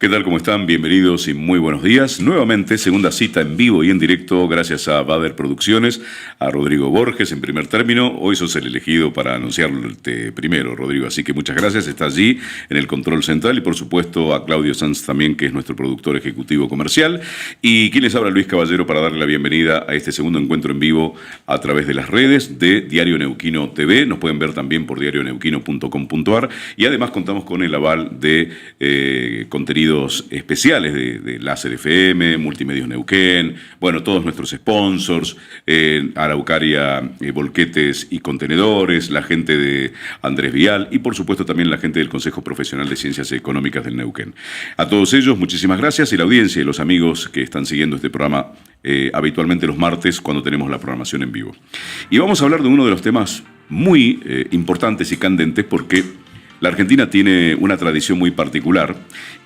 ¿Qué tal? ¿Cómo están? Bienvenidos y muy buenos días. Nuevamente, segunda cita en vivo y en directo gracias a Bader Producciones, a Rodrigo Borges en primer término. Hoy sos el elegido para anunciarte primero, Rodrigo, así que muchas gracias. Está allí en el control central y por supuesto a Claudio Sanz también, que es nuestro productor ejecutivo comercial. Y quien les habla, Luis Caballero, para darle la bienvenida a este segundo encuentro en vivo a través de las redes de Diario Neuquino TV. Nos pueden ver también por diarioneuquino.com.ar y además contamos con el aval de contenido especiales de Láser FM, Multimedios Neuquén, bueno, todos nuestros sponsors, Araucaria Volquetes y Contenedores, la gente de Andrés Vial y por supuesto también la gente del Consejo Profesional de Ciencias Económicas del Neuquén. A todos ellos, muchísimas gracias, y la audiencia y los amigos que están siguiendo este programa habitualmente los martes cuando tenemos la programación en vivo. Y vamos a hablar de uno de los temas muy importantes y candentes porque la Argentina tiene una tradición muy particular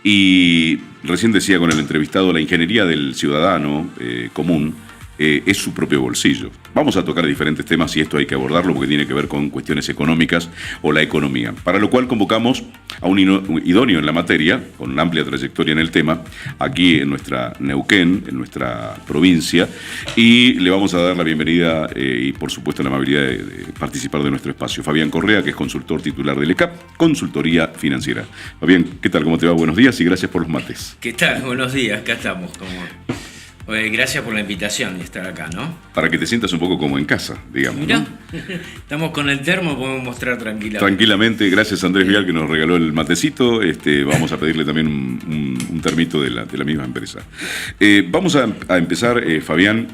y recién decía con el entrevistado, la ingeniería del ciudadano común es su propio bolsillo. Vamos a tocar diferentes temas y esto hay que abordarlo porque tiene que ver con cuestiones económicas o la economía. Para lo cual convocamos a un idóneo en la materia, con una amplia trayectoria en el tema, aquí en nuestra Neuquén, en nuestra provincia, y le vamos a dar la bienvenida y por supuesto la amabilidad de participar de nuestro espacio. Fabián Correa, que es consultor titular del ECAP, Consultoría Financiera. Fabián, ¿qué tal? ¿Cómo te va? Buenos días y gracias por los mates. ¿Qué tal? Buenos días, acá estamos. Gracias por la invitación de estar acá, ¿no? Para que te sientas un poco como en casa, digamos. Mirá, ¿no? Estamos con el termo, podemos mostrar tranquilamente. Tranquilamente, gracias a Andrés Vial que nos regaló el matecito. Vamos a pedirle también un termito de la misma empresa. Vamos a empezar, Fabián.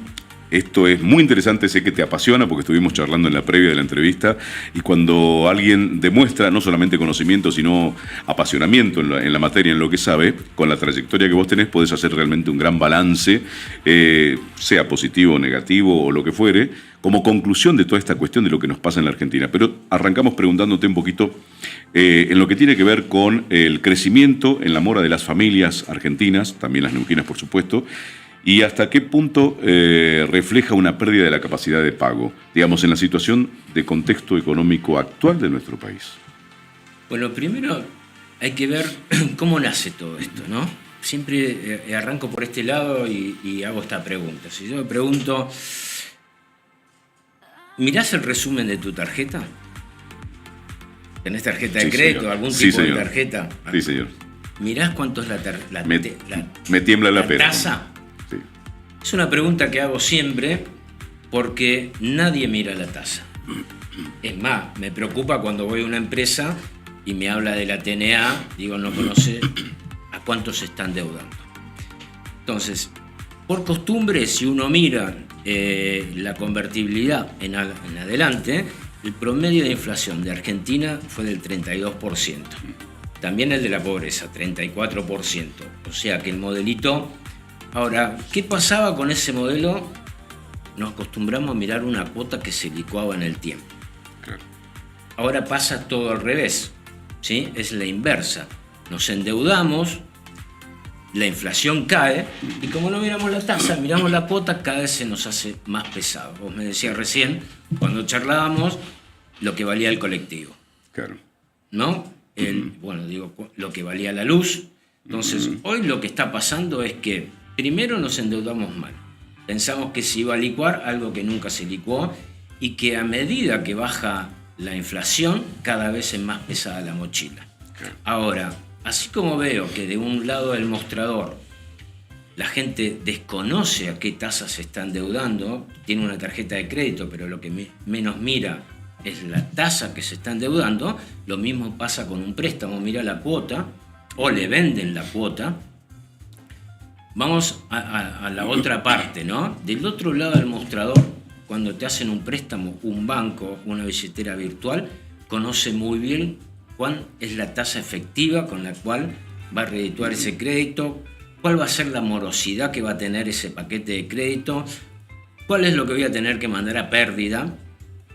Esto es muy interesante, sé que te apasiona porque estuvimos charlando en la previa de la entrevista y cuando alguien demuestra no solamente conocimiento sino apasionamiento en la materia, en lo que sabe, con la trayectoria que vos tenés podés hacer realmente un gran balance, sea positivo o negativo o lo que fuere, como conclusión de toda esta cuestión de lo que nos pasa en la Argentina. Pero arrancamos preguntándote un poquito en lo que tiene que ver con el crecimiento en la mora de las familias argentinas, también las neuquinas por supuesto, y hasta qué punto refleja una pérdida de la capacidad de pago, digamos, en la situación de contexto económico actual de nuestro país. Bueno, primero hay que ver cómo nace todo esto, ¿no? Siempre arranco por este lado y hago esta pregunta. Si yo me pregunto, ¿mirás el resumen de tu tarjeta? ¿Tenés tarjeta de crédito? Señor. ¿Algún Sí, tipo señor. de tarjeta? Sí, señor. ¿Mirás cuánto es Me tiembla la pera. tasa? Sí. Es una pregunta que hago siempre porque nadie mira la tasa. Es más, me preocupa cuando voy a una empresa y me habla de la TNA, digo, no conoce a cuánto se están endeudando. Entonces, por costumbre, si uno mira la convertibilidad en adelante, el promedio de inflación de Argentina fue del 32%. También el de la pobreza, 34%. O sea que el modelito... Ahora, ¿qué pasaba con ese modelo? Nos acostumbramos a mirar una cuota que se licuaba en el tiempo. Claro. Ahora pasa todo al revés, ¿sí? Es la inversa. Nos endeudamos, la inflación cae y como no miramos la tasa, miramos la cuota, cada vez se nos hace más pesado. Vos me decías recién, cuando charlábamos, lo que valía el colectivo. Claro. ¿No? Bueno, digo, lo que valía la luz. Entonces, hoy lo que está pasando es que primero nos endeudamos mal. Pensamos que se iba a licuar algo que nunca se licuó y que a medida que baja la inflación, cada vez es más pesada la mochila. Claro. Ahora, así como veo que de un lado del mostrador la gente desconoce a qué tasa se está endeudando, tiene una tarjeta de crédito, pero lo que menos mira es la tasa que se está endeudando, lo mismo pasa con un préstamo, mira la cuota, o le venden la cuota. Vamos a la otra parte, ¿no? Del otro lado del mostrador, cuando te hacen un préstamo, un banco, una billetera virtual, conoce muy bien cuál es la tasa efectiva con la cual va a redituar ese crédito, cuál va a ser la morosidad que va a tener ese paquete de crédito, cuál es lo que voy a tener que mandar a pérdida.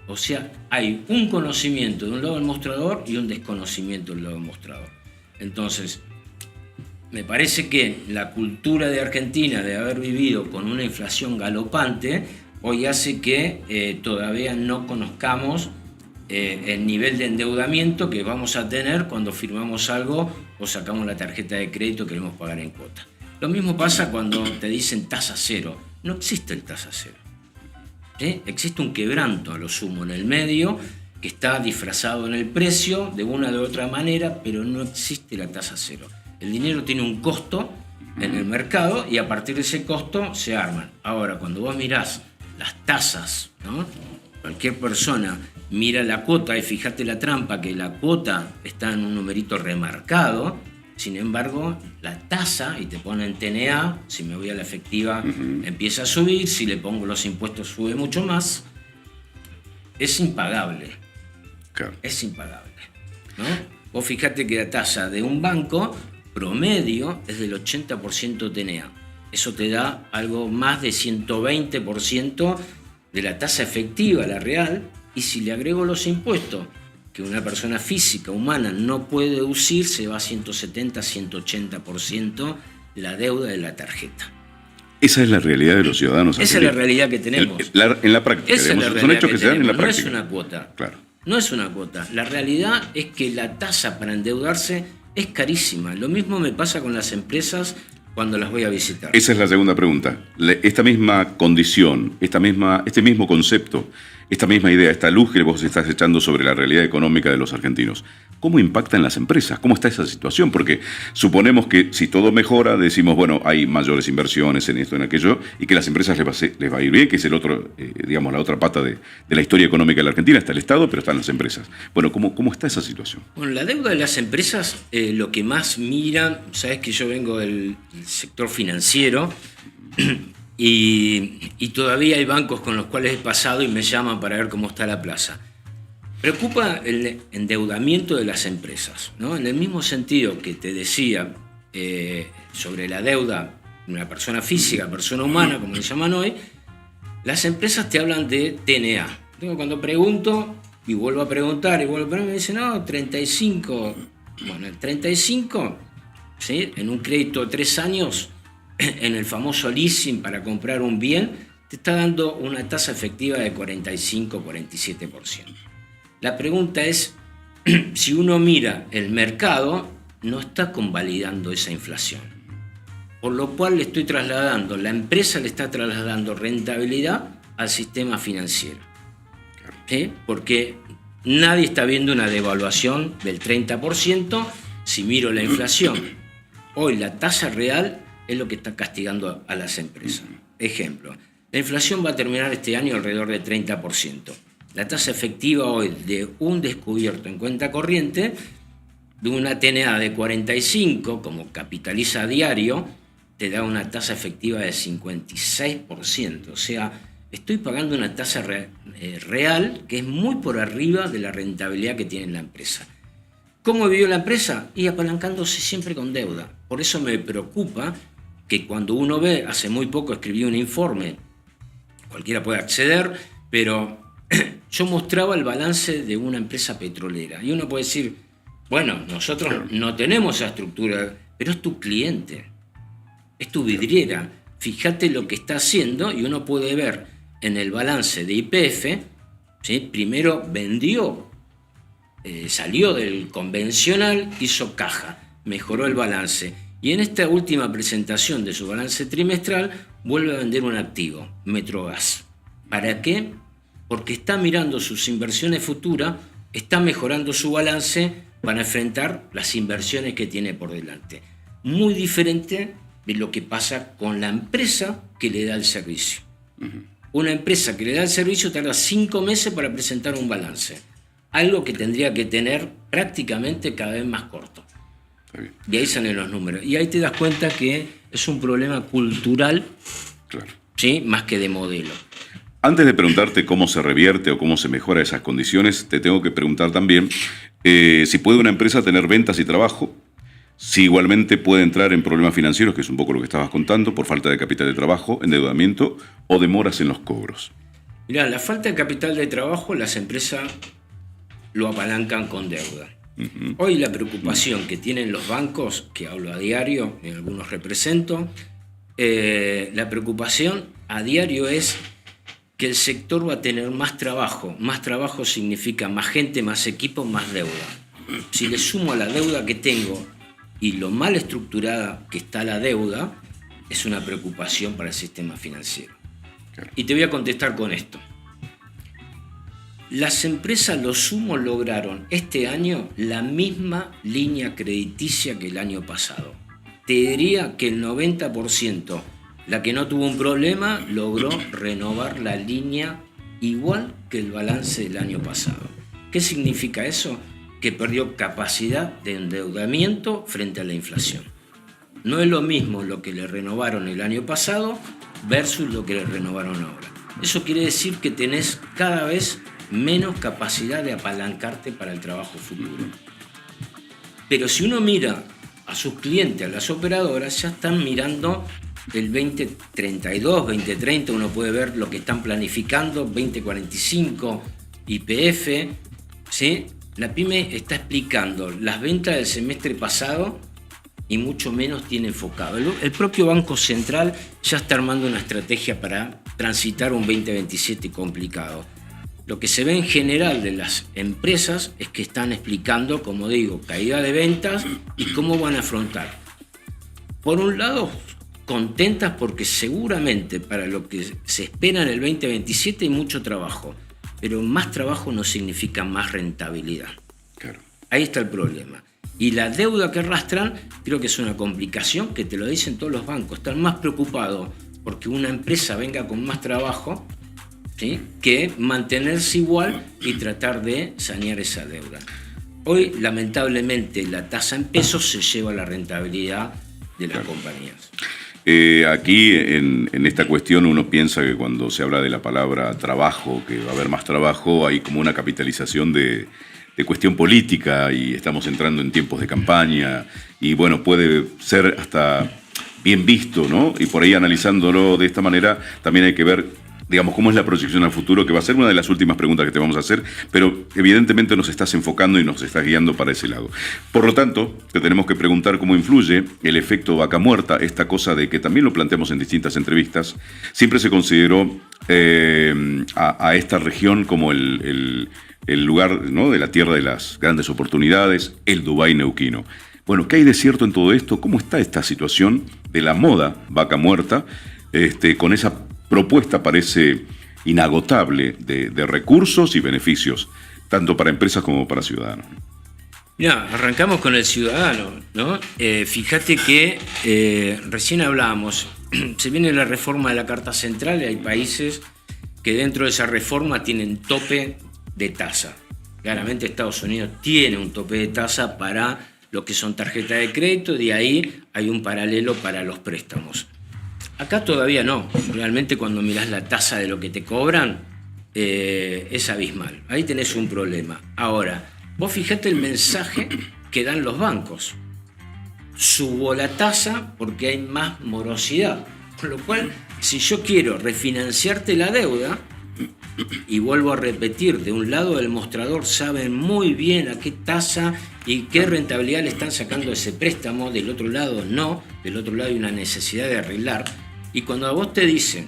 O sea, hay un conocimiento de un lado del mostrador y un desconocimiento del lado del mostrador. Entonces, me parece que la cultura de Argentina de haber vivido con una inflación galopante hoy hace que todavía no conozcamos el nivel de endeudamiento que vamos a tener cuando firmamos algo o sacamos la tarjeta de crédito que queremos pagar en cuota. Lo mismo pasa cuando te dicen tasa cero. No existe el tasa cero. ¿Sí? Existe un quebranto a lo sumo en el medio que está disfrazado en el precio de una de otra manera, pero no existe la tasa cero. El dinero tiene un costo en el mercado y a partir de ese costo se arman. Ahora, cuando vos mirás las tasas, ¿no? Cualquier persona mira la cuota y fíjate la trampa, que la cuota está en un numerito remarcado, sin embargo, la tasa, y te ponen TNA, si me voy a la efectiva empieza a subir, si le pongo los impuestos sube mucho más, es impagable. Claro. Es impagable, ¿no? Vos fíjate que la tasa de un banco promedio es del 80% TNA. Eso te da algo más de 120% de la tasa efectiva, la real, y si le agrego los impuestos que una persona física, humana, no puede deducir, se va a 170, 180% la deuda de la tarjeta. Esa es la realidad de los ciudadanos. Esa es la realidad que tenemos. En la práctica. Esa es la realidad son hechos que se dan en la no práctica. No es una cuota. Claro. No es una cuota. La realidad es que la tasa para endeudarse es carísima. Lo mismo me pasa con las empresas cuando las voy a visitar. Esa es la segunda pregunta. Esta misma condición, este mismo concepto, esta misma idea, esta luz que vos estás echando sobre la realidad económica de los argentinos, ¿cómo impacta en las empresas? ¿Cómo está esa situación? Porque suponemos que si todo mejora, decimos, bueno, hay mayores inversiones en esto, en aquello, y que a las empresas les va a ir bien, que es el otro, digamos, la otra pata de la historia económica de la Argentina. Está el Estado, pero están las empresas. Bueno, ¿cómo está esa situación? Bueno, la deuda de las empresas, lo que más miran, sabes que yo vengo del sector financiero, y todavía hay bancos con los cuales he pasado y me llaman para ver cómo está la plaza. Preocupa el endeudamiento de las empresas, ¿no? En el mismo sentido que te decía sobre la deuda de una persona física, persona humana, como le llaman hoy, las empresas te hablan de TNA. Cuando pregunto, y vuelvo a preguntar, me dicen, no, 35. Bueno, el 35, ¿sí? En un crédito de 3 años, en el famoso leasing para comprar un bien, te está dando una tasa efectiva de 45-47%. La pregunta es, si uno mira el mercado, no está convalidando esa inflación. Por lo cual la empresa le está trasladando rentabilidad al sistema financiero. ¿Sí? Porque nadie está viendo una devaluación del 30% si miro la inflación. Hoy la tasa real es lo que está castigando a las empresas. Ejemplo, la inflación va a terminar este año alrededor del 30%. La tasa efectiva hoy de un descubierto en cuenta corriente, de una TNA de 45, como capitaliza a diario, te da una tasa efectiva de 56%. O sea, estoy pagando una tasa real que es muy por arriba de la rentabilidad que tiene la empresa. ¿Cómo vivió la empresa? Y apalancándose siempre con deuda. Por eso me preocupa que cuando uno ve, hace muy poco escribí un informe, cualquiera puede acceder, pero yo mostraba el balance de una empresa petrolera. Y uno puede decir, bueno, nosotros no tenemos esa estructura, pero es tu cliente, es tu vidriera. Fíjate lo que está haciendo y uno puede ver en el balance de YPF, ¿sí? Primero vendió, salió del convencional, hizo caja, mejoró el balance. Y en esta última presentación de su balance trimestral vuelve a vender un activo, Metrogas. ¿Para qué? Porque está mirando sus inversiones futuras, está mejorando su balance para enfrentar las inversiones que tiene por delante. Muy diferente de lo que pasa con la empresa que le da el servicio. Una empresa que le da el servicio tarda 5 meses para presentar un balance. Algo que tendría que tener prácticamente cada vez más corto. De ahí salen los números. Y ahí te das cuenta que es un problema cultural, ¿sí? Más que de modelo. Antes de preguntarte cómo se revierte o cómo se mejora esas condiciones, te tengo que preguntar también si puede una empresa tener ventas y trabajo, si igualmente puede entrar en problemas financieros, que es un poco lo que estabas contando, por falta de capital de trabajo, endeudamiento o demoras en los cobros. Mirá, la falta de capital de trabajo, las empresas lo apalancan con deuda. Hoy la preocupación que tienen los bancos, que hablo a diario, en algunos represento, la preocupación a diario es que el sector va a tener más trabajo. Más trabajo significa más gente, más equipo, más deuda. Si le sumo a la deuda que tengo y lo mal estructurada que está la deuda, es una preocupación para el sistema financiero. Claro. Y te voy a contestar con esto. Las empresas, lo sumo, lograron este año la misma línea crediticia que el año pasado. Te diría que el 90%, la que no tuvo un problema, logró renovar la línea igual que el balance del año pasado. ¿Qué significa eso? Que perdió capacidad de endeudamiento frente a la inflación. No es lo mismo lo que le renovaron el año pasado versus lo que le renovaron ahora. Eso quiere decir que tenés cada vez menos capacidad de apalancarte para el trabajo futuro. Pero si uno mira a sus clientes, a las operadoras, ya están mirando el 2032, 2030, uno puede ver lo que están planificando, 2045, YPF, ¿sí? La PYME está explicando las ventas del semestre pasado y mucho menos tiene enfocado. El propio Banco Central ya está armando una estrategia para transitar un 2027 complicado. Lo que se ve en general de las empresas es que están explicando, como digo, caída de ventas y cómo van a afrontar. Por un lado, contentas porque seguramente para lo que se espera en el 2027 hay mucho trabajo, pero más trabajo no significa más rentabilidad. Claro. Ahí está el problema. Y la deuda que arrastran creo que es una complicación que te lo dicen todos los bancos. Están más preocupados porque una empresa venga con más trabajo, ¿sí?, que mantenerse igual y tratar de sanear esa deuda. Hoy, lamentablemente, la tasa en pesos se lleva la rentabilidad de las compañías. Aquí, en esta cuestión, uno piensa que cuando se habla de la palabra trabajo, que va a haber más trabajo, hay como una capitalización de cuestión política y estamos entrando en tiempos de campaña y bueno, puede ser hasta bien visto, ¿no? Y por ahí analizándolo de esta manera también hay que ver, digamos, cómo es la proyección al futuro, que va a ser una de las últimas preguntas que te vamos a hacer, pero evidentemente nos estás enfocando y nos estás guiando para ese lado. Por lo tanto, te tenemos que preguntar cómo influye el efecto vaca muerta, esta cosa de que también lo planteamos en distintas entrevistas. Siempre se consideró a esta región como el lugar, ¿no?, de la tierra de las grandes oportunidades, el Dubái neuquino. Bueno, ¿qué hay de cierto en todo esto? ¿Cómo está esta situación de la moda vaca muerta con esa propuesta parece inagotable de recursos y beneficios, tanto para empresas como para ciudadanos? Mira, arrancamos con el ciudadano, ¿no? Fíjate que recién hablábamos, se viene la reforma de la Carta Central y hay países que dentro de esa reforma tienen tope de tasa. Claramente Estados Unidos tiene un tope de tasa para lo que son tarjetas de crédito, de ahí hay un paralelo para los préstamos. Acá todavía no. Realmente cuando mirás la tasa de lo que te cobran, es abismal. Ahí tenés un problema. Ahora, vos fijate el mensaje que dan los bancos. Subo la tasa porque hay más morosidad. Con lo cual, si yo quiero refinanciarte la deuda, y vuelvo a repetir, de un lado del mostrador saben muy bien a qué tasa y qué rentabilidad le están sacando ese préstamo, del otro lado no, del otro lado hay una necesidad de arreglar. Y cuando a vos te dicen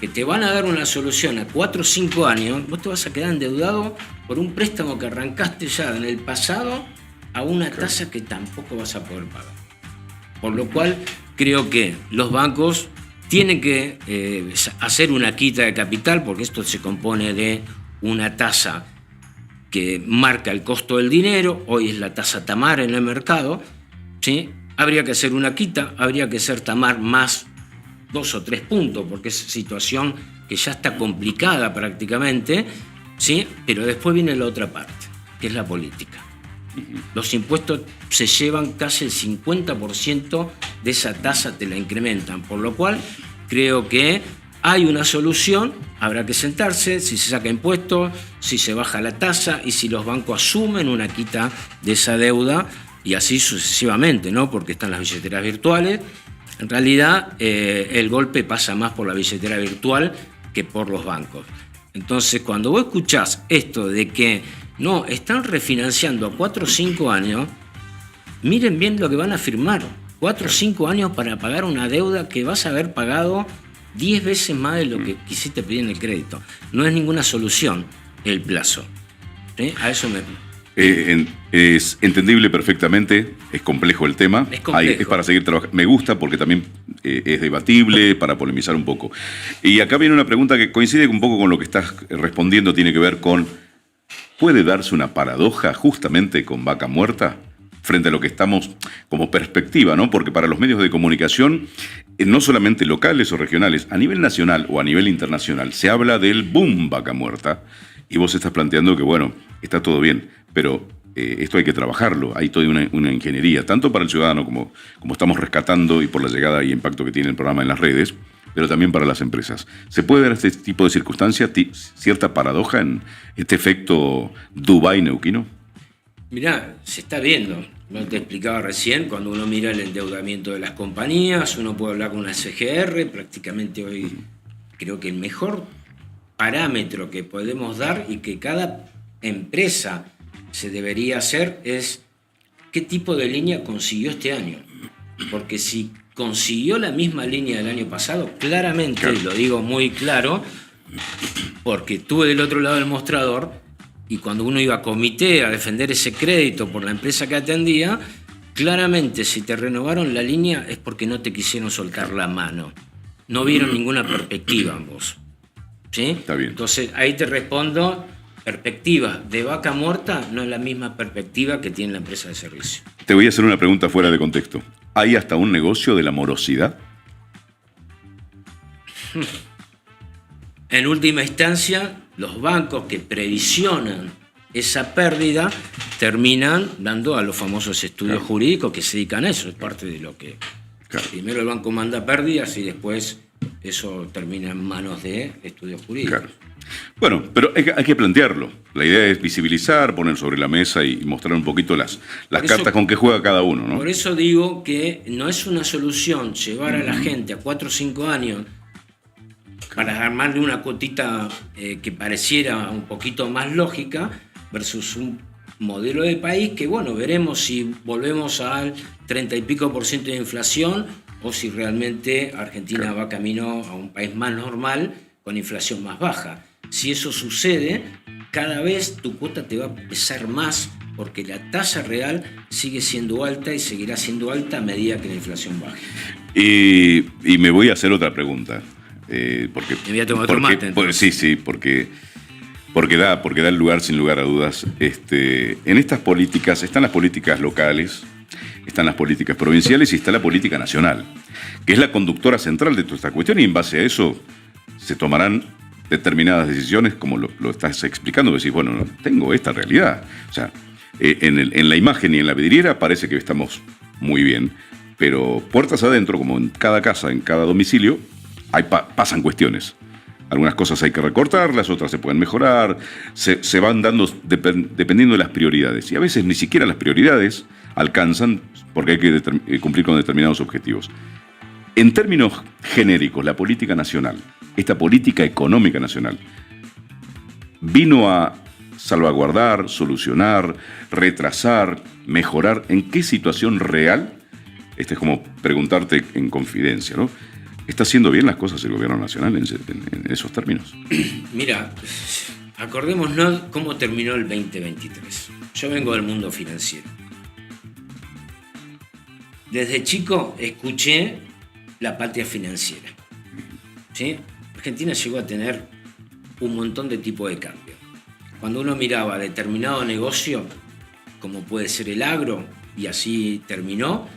que te van a dar una solución a 4 o 5 años, vos te vas a quedar endeudado por un préstamo que arrancaste ya en el pasado a una tasa que tampoco vas a poder pagar. Por lo cual creo que los bancos tienen que hacer una quita de capital, porque esto se compone de una tasa que marca el costo del dinero, hoy es la tasa Tamar en el mercado, ¿sí? Habría que hacer una quita, habría que hacer Tamar más 2 o 3 puntos, porque es situación que ya está complicada prácticamente, ¿sí? Pero después viene la otra parte, que es la política. Los impuestos se llevan casi el 50% de esa tasa, te la incrementan, por lo cual creo que hay una solución, habrá que sentarse, si se saca impuestos, si se baja la tasa y si los bancos asumen una quita de esa deuda y así sucesivamente, ¿no? Porque están las billeteras virtuales. En realidad el golpe pasa más por la billetera virtual que por los bancos. Entonces, cuando vos escuchás esto de que no, están refinanciando a 4 o 5 años, miren bien lo que van a firmar. 4 o 5 años para pagar una deuda que vas a haber pagado 10 veces más de lo que quisiste pedir en el crédito. No es ninguna solución el plazo. ¿Sí? A eso me... Es entendible perfectamente, es complejo el tema. Es complejo. Es para seguir trabajando. Me gusta porque también es debatible, para polemizar un poco. Y acá viene una pregunta que coincide un poco con lo que estás respondiendo, tiene que ver con, ¿puede darse una paradoja justamente con Vaca Muerta? Frente a lo que estamos como perspectiva, ¿no? Porque para los medios de comunicación, no solamente locales o regionales, a nivel nacional o a nivel internacional, se habla del boom Vaca Muerta, y vos estás planteando que, bueno, está todo bien, pero esto hay que trabajarlo, hay toda una ingeniería, tanto para el ciudadano como estamos rescatando y por la llegada y impacto que tiene el programa en las redes, pero también para las empresas. ¿Se puede dar este tipo de circunstancias, cierta paradoja en este efecto Dubái-Neuquino? Mirá, se está viendo. No te explicaba recién, cuando uno mira el endeudamiento de las compañías, uno puede hablar con una CGR, prácticamente hoy creo que el mejor parámetro que podemos dar y que cada empresa se debería hacer es qué tipo de línea consiguió este año. Porque si consiguió la misma línea del año pasado, claramente, claro, lo digo muy claro, porque estuve del otro lado del mostrador, y cuando uno iba a comité a defender ese crédito por la empresa que atendía, claramente si te renovaron la línea es porque no te quisieron soltar la mano. No vieron ninguna perspectiva en vos. ¿Sí? Está bien. Entonces ahí te respondo, perspectiva de Vaca Muerta no es la misma perspectiva que tiene la empresa de servicio. Te voy a hacer una pregunta fuera de contexto. ¿Hay hasta un negocio de la morosidad? En última instancia, los bancos que previsionan esa pérdida terminan dando a los famosos estudios, claro, jurídicos que se dedican a eso. Es parte de lo que... Claro. Primero el banco manda pérdidas y después eso termina en manos de estudios jurídicos. Claro. Bueno, pero hay que plantearlo. La idea es visibilizar, poner sobre la mesa y mostrar un poquito las cartas con que juega cada uno, ¿no? Por eso digo que no es una solución llevar a la gente a 4 o 5 años para armarle una cuotita que pareciera un poquito más lógica versus un modelo de país que, bueno, veremos si volvemos al 30 y pico % de inflación o si realmente Argentina, claro, va camino a un país más normal con inflación más baja. Si eso sucede, cada vez tu cuota te va a pesar más porque la tasa real sigue siendo alta y seguirá siendo alta a medida que la inflación baje. Y me voy a hacer otra pregunta. Porque, me voy a tomar otro mate. Sí, porque da el lugar sin lugar a dudas. En estas políticas están las políticas locales, están las políticas provinciales y está la política nacional, que es la conductora central de toda esta cuestión, y en base a eso se tomarán determinadas decisiones, como lo estás explicando, decís, bueno, no, tengo esta realidad. O sea, en la imagen y en la vidriera parece que estamos muy bien, pero puertas adentro, como en cada casa, en cada domicilio, pasan cuestiones. Algunas cosas hay que recortarlas, otras se pueden mejorar, se van dando dependiendo de las prioridades. Y a veces ni siquiera las prioridades alcanzan porque hay que cumplir con determinados objetivos. En términos genéricos, la política nacional, esta política económica nacional, vino a salvaguardar, solucionar, retrasar, mejorar. ¿En qué situación real? Es como preguntarte en confidencia, ¿no? ¿Está haciendo bien las cosas el gobierno nacional en esos términos? Mira, acordémonos cómo terminó el 2023. Yo vengo del mundo financiero. Desde chico escuché la patria financiera. ¿Sí? Argentina llegó a tener un montón de tipos de cambio. Cuando uno miraba determinado negocio, como puede ser el agro, y así terminó,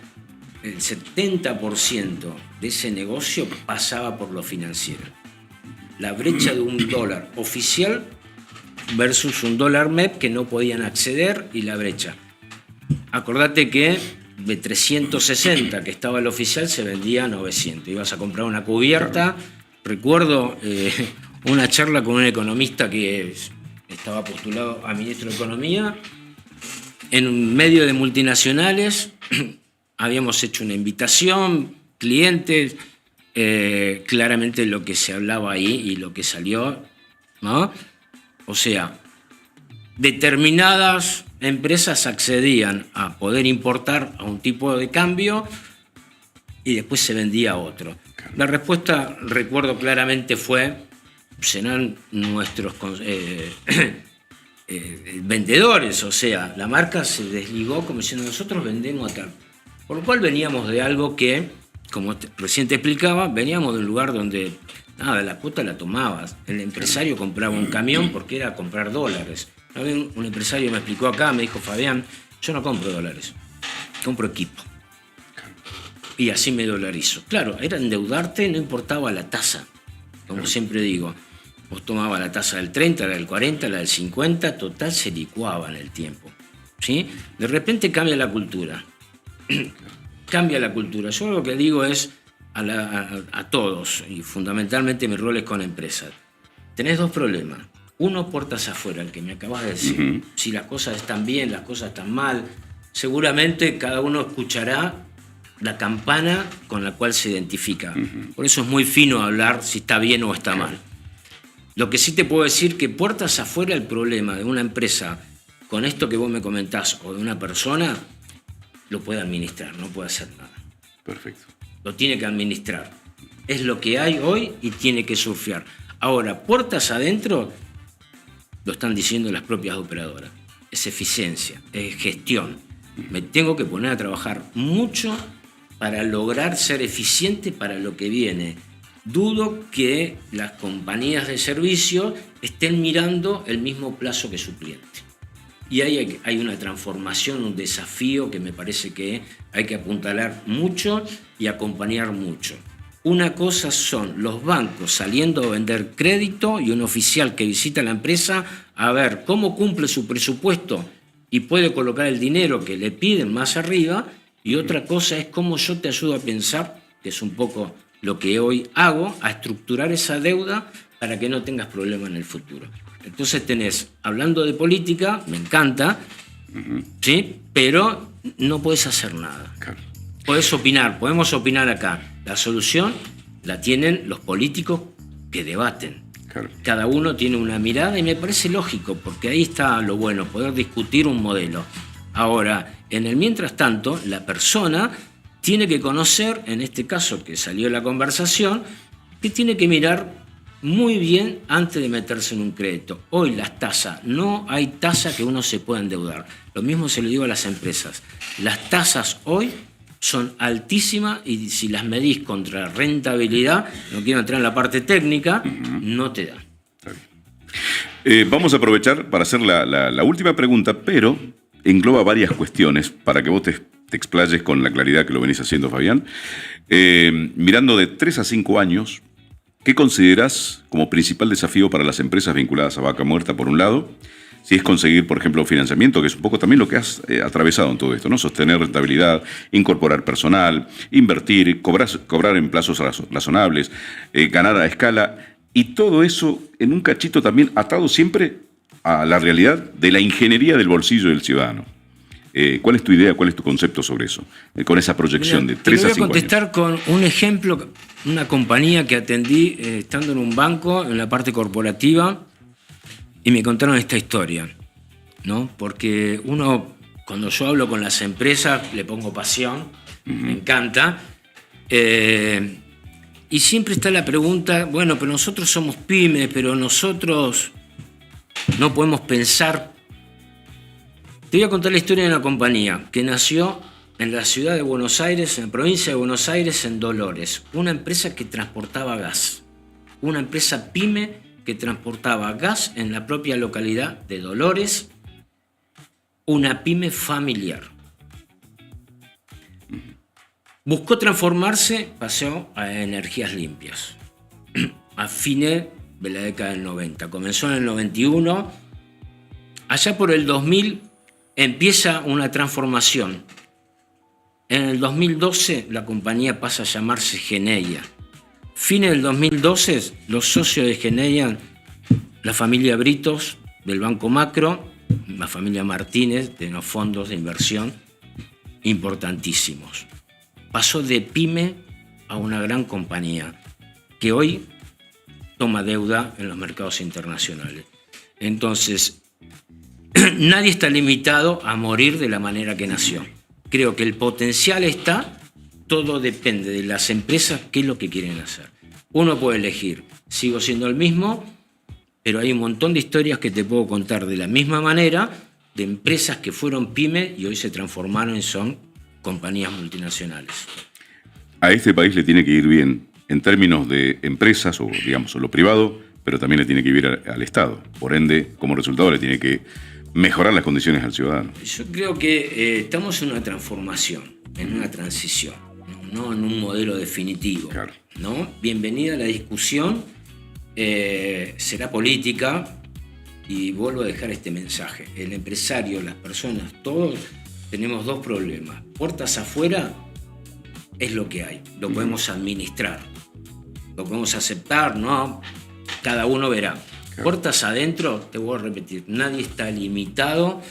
el 70% de ese negocio pasaba por lo financiero. La brecha de un dólar oficial versus un dólar MEP que no podían acceder, y la brecha. Acordate que de 360 que estaba el oficial se vendía a 900. Ibas a comprar una cubierta. Recuerdo una charla con un economista que estaba postulado a ministro de Economía. En un medio de multinacionales habíamos hecho una invitación, clientes, claramente lo que se hablaba ahí y lo que salió, ¿no? O sea, determinadas empresas accedían a poder importar a un tipo de cambio y después se vendía a otro. La respuesta, recuerdo claramente, fue, serán nuestros vendedores, o sea, la marca se desligó como diciendo nosotros vendemos a tal. Por lo cual veníamos de algo que, como recién te explicaba, veníamos de un lugar donde nada, la cuota la tomabas. El empresario compraba un camión porque era comprar dólares. Un empresario me explicó acá, me dijo, Fabián, yo no compro dólares, compro equipo. Y así me dolarizo. Claro, era endeudarte, no importaba la tasa, como siempre digo. Vos tomabas la tasa del 30, la del 40, la del 50, total se licuaba en el tiempo. ¿Sí? De repente cambia la cultura. Cambia la cultura. Yo lo que digo es a todos, y fundamentalmente mi rol es con empresas. Tenés dos problemas. Uno, puertas afuera, el que me acabas de decir. Uh-huh. Si las cosas están bien, las cosas están mal, seguramente cada uno escuchará la campana con la cual se identifica. Uh-huh. Por eso es muy fino hablar si está bien o está mal. Lo que sí te puedo decir que puertas afuera el problema de una empresa con esto que vos me comentás o de una persona lo puede administrar, no puede hacer nada. Perfecto. Lo tiene que administrar. Es lo que hay hoy y tiene que surfear. Ahora, puertas adentro, lo están diciendo las propias operadoras. Es eficiencia, es gestión. Me tengo que poner a trabajar mucho para lograr ser eficiente para lo que viene. Dudo que las compañías de servicio estén mirando el mismo plazo que su cliente. Y ahí hay una transformación, un desafío que me parece que hay que apuntalar mucho y acompañar mucho. Una cosa son los bancos saliendo a vender crédito y un oficial que visita la empresa a ver cómo cumple su presupuesto y puede colocar el dinero que le piden más arriba. Y otra cosa es cómo yo te ayudo a pensar, que es un poco lo que hoy hago, a estructurar esa deuda para que no tengas problemas en el futuro. Entonces tenés, hablando de política, me encanta, ¿sí? Pero no podés hacer nada. Claro. Podés opinar, podemos opinar acá. La solución la tienen los políticos que debaten. Claro. Cada uno tiene una mirada y me parece lógico, porque ahí está lo bueno, poder discutir un modelo. Ahora, en el mientras tanto, la persona tiene que conocer, en este caso que salió la conversación, que tiene que mirar muy bien antes de meterse en un crédito. Hoy las tasas, no hay tasa que uno se pueda endeudar. Lo mismo se lo digo a las empresas. Las tasas hoy son altísimas y si las medís contra rentabilidad, no quiero entrar en la parte técnica, no te da. Vamos a aprovechar para hacer la última pregunta, pero engloba varias cuestiones para que vos te explayes con la claridad que lo venís haciendo, Fabián. Mirando de 3 a 5 años, ¿qué considerás como principal desafío para las empresas vinculadas a Vaca Muerta, por un lado? Si es conseguir, por ejemplo, financiamiento, que es un poco también lo que has atravesado en todo esto, ¿no? Sostener rentabilidad, incorporar personal, invertir, cobrar en plazos razonables, ganar a escala, y todo eso en un cachito también atado siempre a la realidad de la ingeniería del bolsillo del ciudadano. ¿Cuál es tu idea, cuál es tu concepto sobre eso? Con esa proyección de 3 a 5 años. Te voy a contestar con un ejemplo, una compañía que atendí estando en un banco, en la parte corporativa, y me contaron esta historia, ¿no? Porque uno, cuando yo hablo con las empresas, le pongo pasión, me encanta, y siempre está la pregunta, bueno, pero nosotros somos pymes, pero nosotros no podemos pensar. Te voy a contar la historia de una compañía que nació en la ciudad de Buenos Aires, en la provincia de Buenos Aires, en Dolores. Una empresa que transportaba gas. Una empresa pyme que transportaba gas en la propia localidad de Dolores. Una pyme familiar. Buscó transformarse, pasó a energías limpias. A fines de la década del 90. Comenzó en el 91. Allá por el 2000 empieza una transformación. En el 2012 la compañía pasa a llamarse Geneia. Fines del 2012 los socios de Geneia, la familia Britos del Banco Macro, la familia Martínez de los fondos de inversión importantísimos. Pasó de pyme a una gran compañía que hoy toma deuda en los mercados internacionales. Entonces, nadie está limitado a morir de la manera que nació. Creo que el potencial está, todo depende de las empresas, qué es lo que quieren hacer. Uno puede elegir, sigo siendo el mismo, pero hay un montón de historias que te puedo contar de la misma manera, de empresas que fueron pymes y hoy se transformaron y son compañías multinacionales. A este país le tiene que ir bien en términos de empresas o, digamos, lo privado, pero también le tiene que ir al Estado. Por ende, como resultado, le tiene que mejorar las condiciones al ciudadano. Yo creo que estamos en una transformación, en una transición, no en un modelo definitivo. Claro. ¿No? Bienvenida a la discusión, será política, y vuelvo a dejar este mensaje. El empresario, las personas, todos tenemos dos problemas. Puertas afuera es lo que hay, lo podemos administrar, lo podemos aceptar, ¿no? Cada uno verá. Claro. Puertas adentro, te voy a repetir, nadie está limitado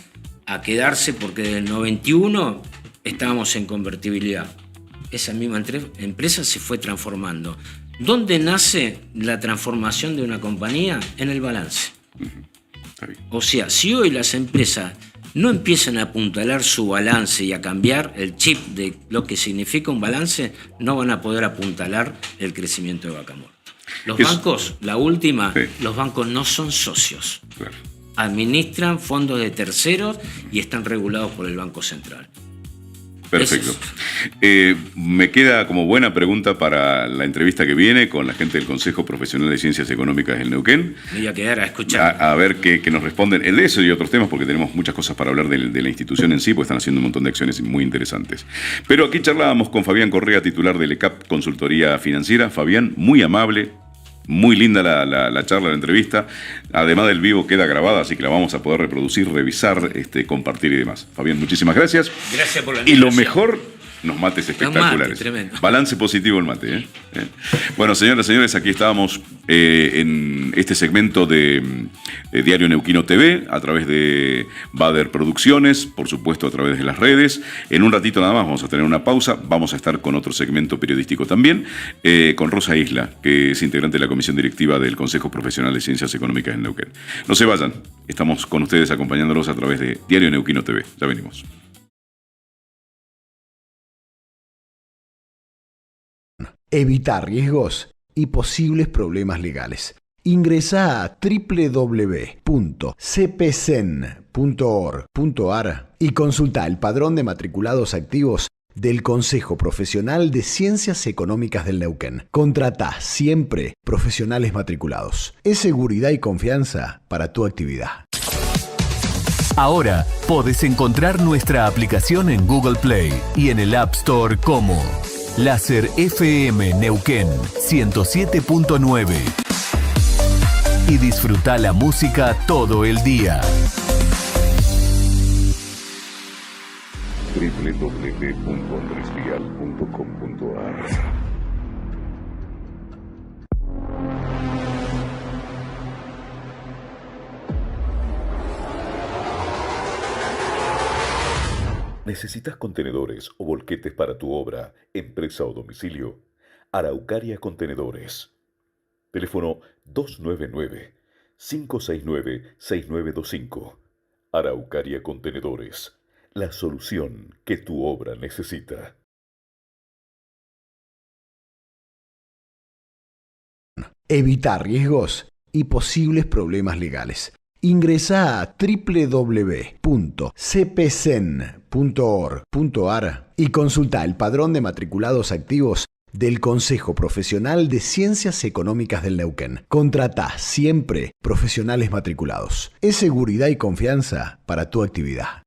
a quedarse porque desde el 91 estábamos en convertibilidad. Esa misma empresa se fue transformando. ¿Dónde nace la transformación de una compañía? En el balance. O sea, si hoy las empresas no empiezan a apuntalar su balance y a cambiar el chip de lo que significa un balance, no van a poder apuntalar el crecimiento de Vaca Muerta. Los bancos, la última, sí. Los bancos no son socios. Claro. Administran fondos de terceros y están regulados por el Banco Central. Perfecto. Me queda como buena pregunta para la entrevista que viene con la gente del Consejo Profesional de Ciencias Económicas del Neuquén. Me voy a quedar a escuchar. A ver qué nos responden en eso y otros temas, porque tenemos muchas cosas para hablar de la institución en sí, porque están haciendo un montón de acciones muy interesantes. Pero aquí charlábamos con Fabián Correa, titular del ECAP Consultoría Financiera. Fabián, muy amable. Muy linda la charla, la entrevista. Además del vivo queda grabada, así que la vamos a poder reproducir, revisar, compartir y demás. Fabián, muchísimas gracias. Gracias por la invitación. Y lo mejor, los mates espectaculares. Mate, tremendo. Balance positivo el mate. Bueno, señoras y señores, aquí estábamos en este segmento de Diario Neuquino TV, a través de Bader Producciones, por supuesto a través de las redes. En un ratito nada más vamos a tener una pausa. Vamos a estar con otro segmento periodístico también, con Rosa Isla, que es integrante de la Comisión Directiva del Consejo Profesional de Ciencias Económicas en Neuquén. No se vayan, estamos con ustedes acompañándolos a través de Diario Neuquino TV. Ya venimos. Evitar riesgos y posibles problemas legales. Ingresa a www.cpcen.org.ar y consulta el padrón de matriculados activos del Consejo Profesional de Ciencias Económicas del Neuquén. Contratá siempre profesionales matriculados. Es seguridad y confianza para tu actividad. Ahora podés encontrar nuestra aplicación en Google Play y en el App Store como Láser FM Neuquén 107.9 y disfruta la música todo el día. www.andresvial.com.ar ¿Necesitas contenedores o volquetes para tu obra, empresa o domicilio? Araucaria Contenedores. Teléfono 299-569-6925. Araucaria Contenedores. La solución que tu obra necesita. Evitar riesgos y posibles problemas legales. Ingresa a www.cpcen.org.ar y consulta el padrón de matriculados activos del Consejo Profesional de Ciencias Económicas del Neuquén. Contratá siempre profesionales matriculados. Es seguridad y confianza para tu actividad.